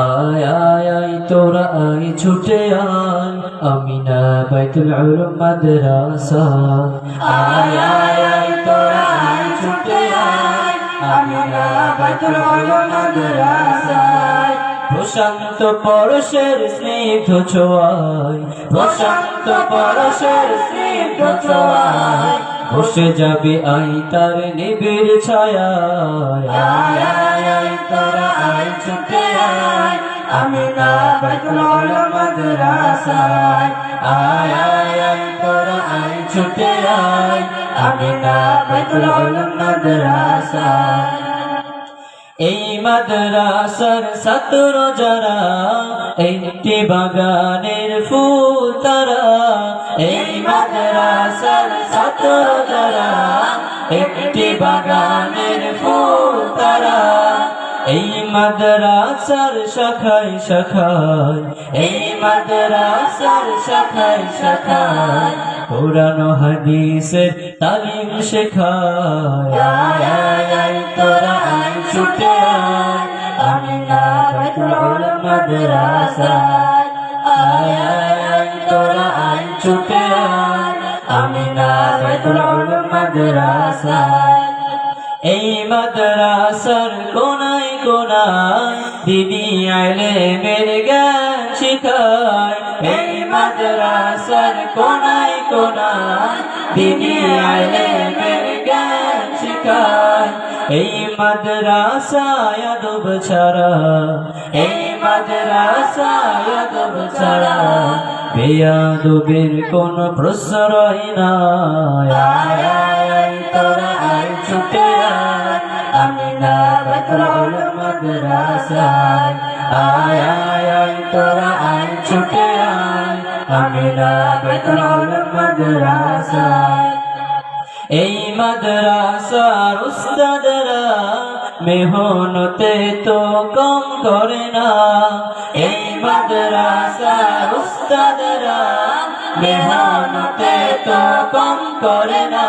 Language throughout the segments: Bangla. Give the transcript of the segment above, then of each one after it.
আয় আয় আয় তোরা আয় ছুটে আয় আমিনা বাইতুল উলুম মাদ্রাসা আয় আয় আয় তোরা আয় ছুটে আয় আমিনা বাইতুল উলুম মাদ্রাসা প্রশান্ত পরশের স্নিগ্ধ ছোঁয়ায় প্রশান্ত পরশের স্নিগ্ধ ছোঁয়ায় বসে যাবে আই তার নিবিড় ছায়ায় আয় আয় আয় তোরা আয় ছুটে আয় আমিনা বাইতুল উলুম মাদ্রাসায় আয় আয় আয় তোরা আয় ছুটে আয় আমিনা বাইতুল উলুম মাদ্রাসায় এই মাদ্রাসার ছাত্র যারা একটি বাগানের ফুল তারা এই মাদ্রাসার ছাত্র যারা একটি বাগানের ফুল তারা এই মাদ্রাসার শাখায় শাখায় এই মাদ্রাসার শাখায় শাখায় কোরআন ও হাদিসের তালিম শেখায় আয় আয় আয় তোরা আয় ছুটে আয় আমিনা বাইতুল উলুম মাদ্রাসায় আয় আয় আয় তোরা আয় ছুটে আয় আমিনা বাইতুল উলুম মাদ্রাসায় এই মাদ্রাসার কোনায় কোনায় দিনী ইলমের জ্ঞান শিখায় এই মাদ্রাসার কোনায় কোনায় দিনী ইলমের জ্ঞান শিখায় এই মাদ্রাসায় আদব ছাড়া এই মাদ্রাসায় আদব ছাড়া বেয়াদবের কোন প্রশ্রয় নাই আয় আয় আয় তোরা আয় ছুটে আয় আমিনা বাইতুল উলুম মাদ্রাসায় আয় আয় আয় তোরা আয় ছুটে আয় আমিনা বাইতুল উলুম মাদ্রাসায় এই মাদ্রাসার উস্তাদরা মেহনতে তো কম করে না এই মাদ্রাসার উস্তাদরা মেহনতে তো কম করে না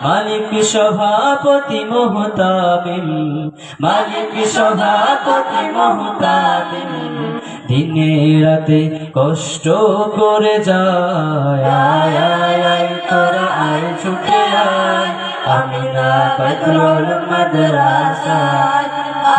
মালিক সভাপতি মুহতামিম মালিক সভাপতি মুহতামিম দিনে রাতে কষ্ট করে যায় আয় আয় আয় তোরা আয় ছুটে আয় আমিনা বাইতুল উলুম মাদ্রাসায়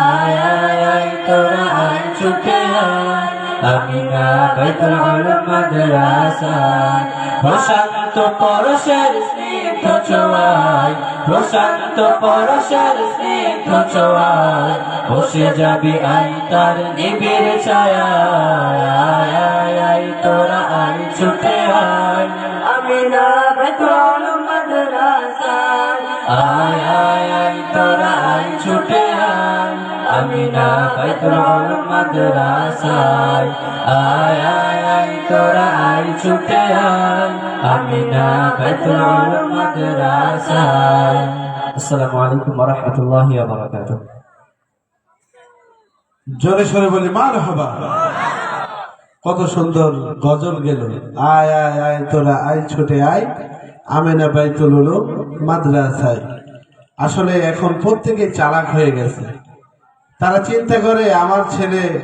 আয় আয় আয় তোরা আয় ছুটে আয় আমিনা বাইতুল উলুম মাদ্রাসায় প্রশান্ত পরশের স্নিগ্ধ ছোঁয়ায় প্রশান্ত পরশের স্নিগ্ধ ছোঁয়ায় বসে যাবি আই তার নিবিড় ছায়ায় আয় আয় আয় তোরা আয় ছুটে আয় আমিনা বাইতুল উলুম মাদ্রাসায় আয় আয় আয় তোরা আয় ছুটে আয় আমিনা বাইতুল উলুম মাদ্রাসায় আয় আয় আয় তোরা আয় ছুটে আয় আমিনা বাইতুল উলুম মাদ্রাসায়। আসসালামু আলাইকুম ওয়া রাহমাতুল্লাহি ওয়া বারাকাতুহু। জোরে সরে বলি মারহাবা। কত সুন্দর গজল গেল। আয় আয় আয় তোরা আয় ছুটে আয় আমিনা বাইতুল উলুম মাদ্রাসায়। আসলে এখন প্রত্যেকে চালাক হয়ে গেছে। তারা চিন্তা করে আমার ছেলে